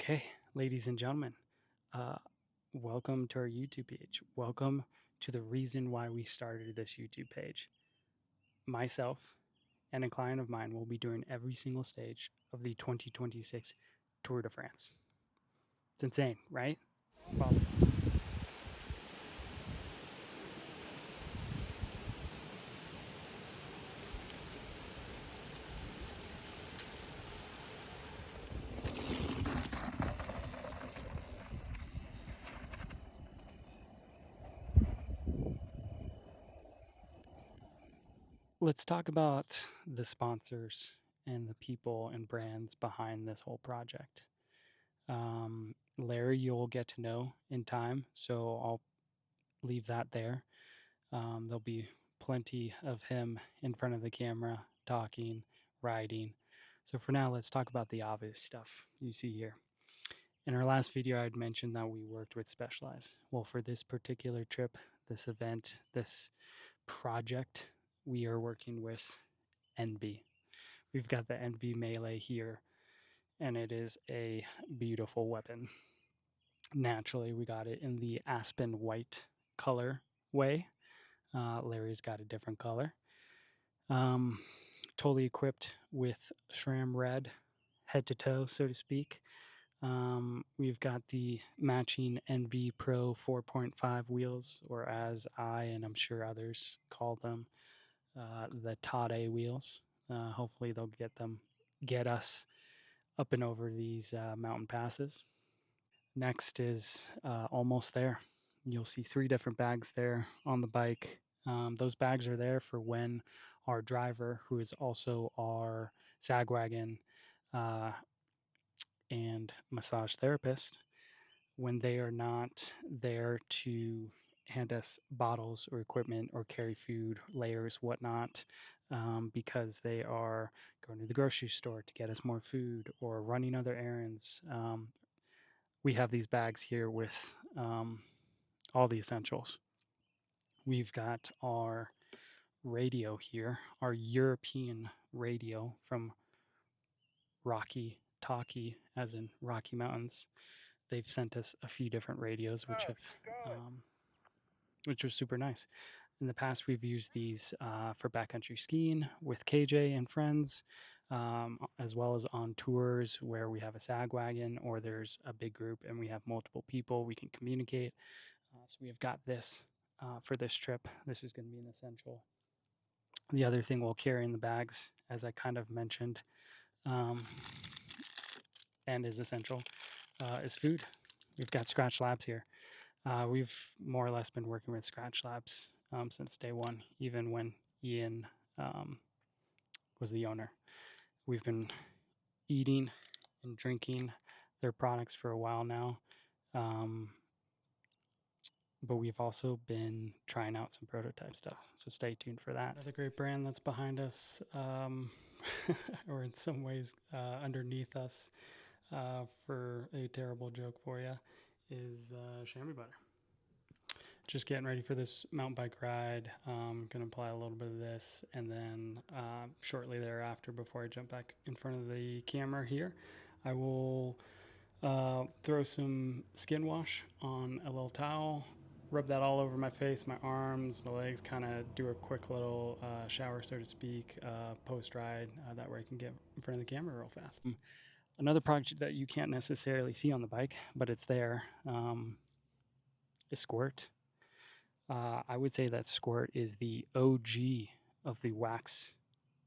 Okay, ladies and gentlemen, uh, welcome to our YouTube page. Welcome to the reason why we started this YouTube page. Myself and a client of mine will be doing every single stage of the 2026 Tour de France. It's insane, right? Well, let's talk about the sponsors and the people and brands behind this whole project. Larry, you'll get to know in time, so I'll leave that there. There'll be plenty of him in front of the camera talking, riding. So for now, let's talk about the obvious stuff you see here. In our last video, I had mentioned that we worked with Specialized. Well, for this particular trip, this event, this project, we are working with NB. We've got the NB Melee here, and it is a beautiful weapon. Naturally, we got it in the Aspen White color way. Larry's got a different color. Um, totally equipped with SRAM Red, head to toe, so to speak. We've got the matching NV Pro 4.5 wheels, or as I and I'm sure others call them, the Tade wheels. Hopefully, they'll get us up and over these mountain passes. Next is almost there. You'll see 3 different bags there on the bike. Those bags are there for when our driver, who is also our Sagwagon and massage therapist, when they are not there to hand us bottles or equipment or carry food, layers, whatnot, because they are going to the grocery store to get us more food or running other errands. We have these bags here with all the essentials. We've got our radio here, our European radio from Rocky Talkie, as in Rocky Mountains. They've sent us a few different radios, which was super nice. In the past, we've used these for backcountry skiing with KJ and friends, as well as on tours where we have a sag wagon or there's a big group and we have multiple people, we can communicate. So we have got this for this trip. This is going to be an essential. The other thing we'll carry in the bags, as I kind of mentioned, um, and is essential, is food. We've got Scratch Labs here. We've more or less been working with Scratch Labs since day one, even when Ian was the owner. We've been eating and drinking their products for a while now. But we've also been trying out some prototype stuff. So stay tuned for that. Another great brand that's behind us, or in some ways underneath us, for a terrible joke for you, is chamois butter. Just getting ready for this mountain bike ride. Going to apply a little bit of this, and then shortly thereafter, before I jump back in front of the camera here, I will throw some skin wash on a little towel, rub that all over my face, my arms, my legs, kind of do a quick little shower, so to speak, post-ride. That way I can get in front of the camera real fast. Another project that you can't necessarily see on the bike, but it's there, is Squirt. I would say that Squirt is the OG of the wax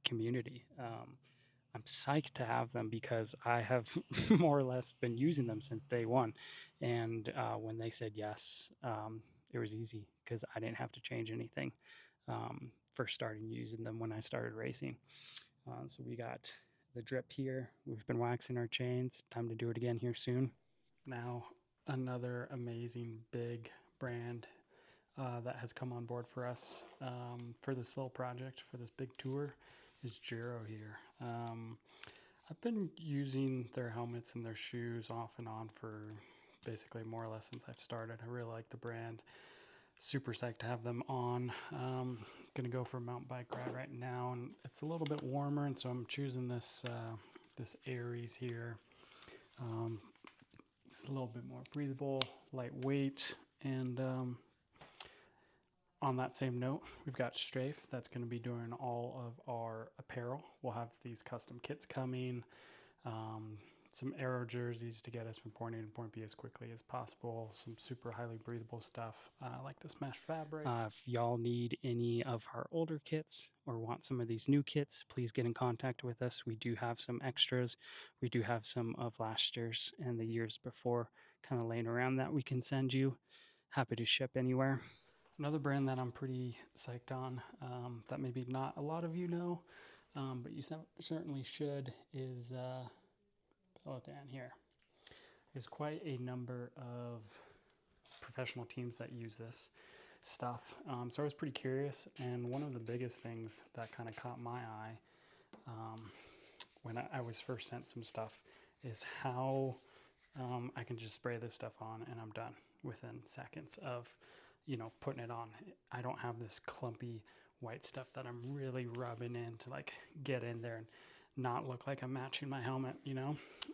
community. I'm psyched to have them because I have more or less been using them since day one. And when they said yes, it was easy because I didn't have to change anything for starting using them when I started racing. So we got the drip here. We've been waxing our chains. Time to do it again here soon. Now, another amazing big brand that has come on board for us for this little project, for this big tour, is Giro here. I've been using their helmets and their shoes off and on for basically more or less since I've started. I really like the brand. Super psyched to have them on. Gonna go for a mountain bike ride right now, and it's a little bit warmer, and so I'm choosing this this Aries here. It's a little bit more breathable, lightweight, and on that same note, we've got Strafe that's going to be doing all of our apparel. We'll have these custom kits coming, some aero jerseys to get us from point A to point B as quickly as possible, some super highly breathable stuff like this mesh fabric. If y'all need any of our older kits or want some of these new kits, please get in contact with us. We do have some extras. We do have some of last year's and the years before kind of laying around that we can send you. Happy to ship anywhere. Another brand that I'm pretty psyched on that maybe not a lot of you know, but you certainly should is Peloton here. There's quite a number of professional teams that use this stuff. So I was pretty curious, and one of the biggest things that kind of caught my eye when I was first sent some stuff is how I can just spray this stuff on and I'm done within seconds of putting it on. I don't have this clumpy white stuff that I'm really rubbing in to like get in there and not look like I'm matching my helmet,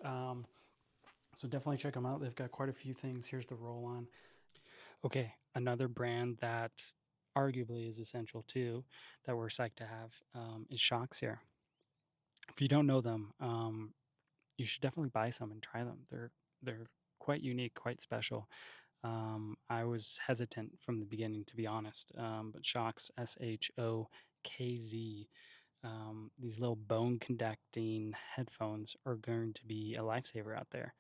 so definitely check them out. They've got quite a few things. Here's the roll on. Okay, another brand that arguably is essential too, that we're psyched to have, is Shocks here. If you don't know them, you should definitely buy some and try them. They're quite unique, quite special. I was hesitant from the beginning, to be honest, but Shocks, SHOKZ, these little bone conducting headphones are going to be a lifesaver out there.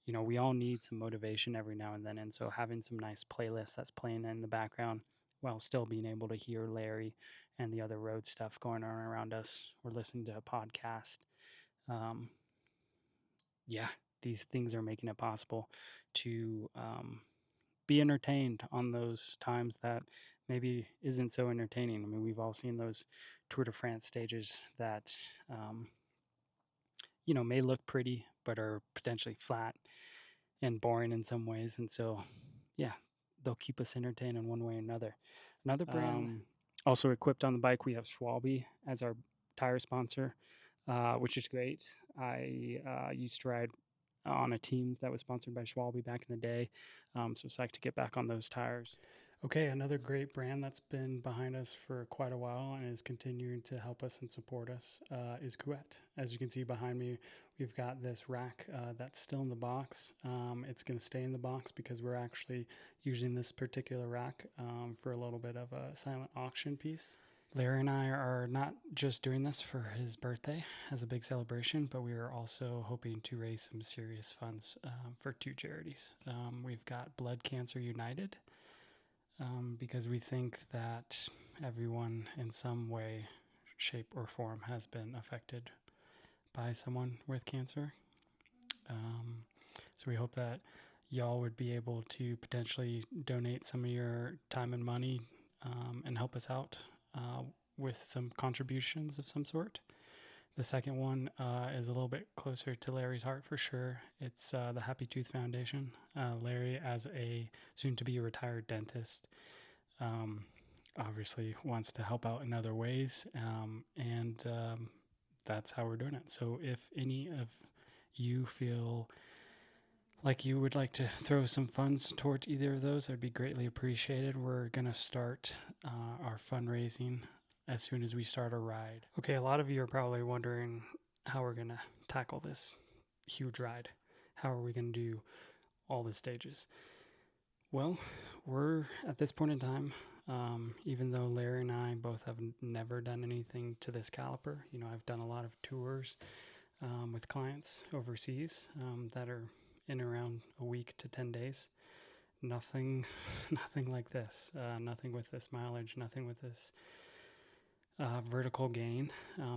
We all need some motivation every now and then, and so having some nice playlists that's playing in the background while still being able to hear Larry and the other road stuff going on around us, or listening to a podcast. These things are making it possible to be entertained on those times that maybe isn't so entertaining. I mean, we've all seen those Tour de France stages that, may look pretty, but are potentially flat and boring in some ways. And so, they'll keep us entertained in one way or another. Another brand also equipped on the bike, we have Schwalbe as our tire sponsor, which is great. I used to ride on a team that was sponsored by Schwalbe back in the day. So psyched to get back on those tires. Okay, another great brand that's been behind us for quite a while and is continuing to help us and support us is Couette. As you can see behind me, we've got this rack that's still in the box. It's going to stay in the box because we're actually using this particular rack for a little bit of a silent auction piece. Larry and I are not just doing this for his birthday as a big celebration, but we are also hoping to raise some serious funds for two charities. We've got Blood Cancer United, because we think that everyone in some way, shape, or form has been affected by someone with cancer. So we hope that y'all would be able to potentially donate some of your time and money and help us out with some contributions of some sort. The second one is a little bit closer to Larry's heart for sure. It's the Happy Tooth Foundation. Larry, as a soon-to-be retired dentist, obviously wants to help out in other ways, and that's how we're doing it. So if any of you feel like you would like to throw some funds towards either of those, that'd be greatly appreciated. We're going to start our fundraising as soon as we start a ride. Okay, a lot of you are probably wondering how we're going to tackle this huge ride. How are we going to do all the stages? Well, we're at this point in time, even though Larry and I both have never done anything to this caliber. I've done a lot of tours with clients overseas that are in around a week to 10 days. Nothing like this. Nothing with this mileage, nothing with this vertical gain.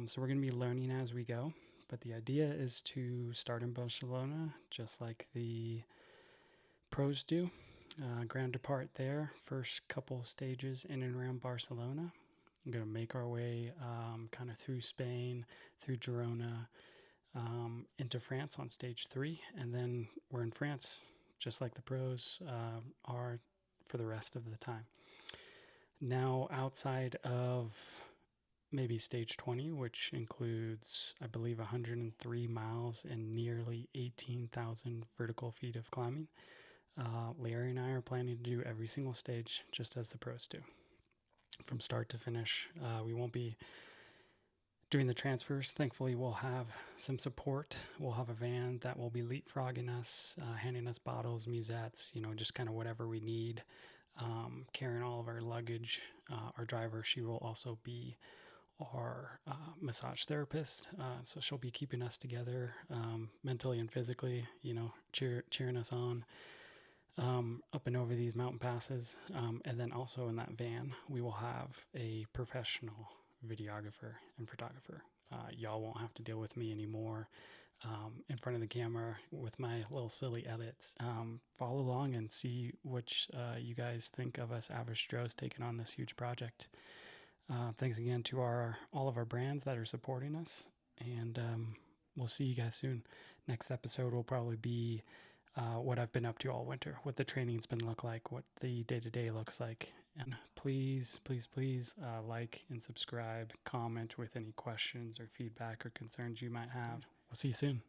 So we're going to be learning as we go. But the idea is to start in Barcelona, just like the pros do. Grand Depart there, first couple stages in and around Barcelona. I'm going to make our way kind of through Spain, through Girona, into France on stage 3. And then we're in France, just like the pros are for the rest of the time. Now, outside of maybe stage 20, which includes, I believe, 103 miles and nearly 18,000 vertical feet of climbing. Larry and I are planning to do every single stage just as the pros do, from start to finish. We won't be doing the transfers. Thankfully, we'll have some support. We'll have a van that will be leapfrogging us, handing us bottles, musettes, just kind of whatever we need, carrying all of our luggage. Our driver, she will also be our massage therapist, so she'll be keeping us together mentally and physically, cheering us on up and over these mountain passes. And then also in that van, we will have a professional videographer and photographer. Y'all won't have to deal with me anymore in front of the camera with my little silly edits. Follow along and see what you guys think of us average Joes taking on this huge project. Thanks again to all of our brands that are supporting us, and we'll see you guys soon. Next episode will probably be what I've been up to all winter, what the training's been look like, what the day-to-day looks like. And please like and subscribe, comment with any questions or feedback or concerns you might have. We'll see you soon.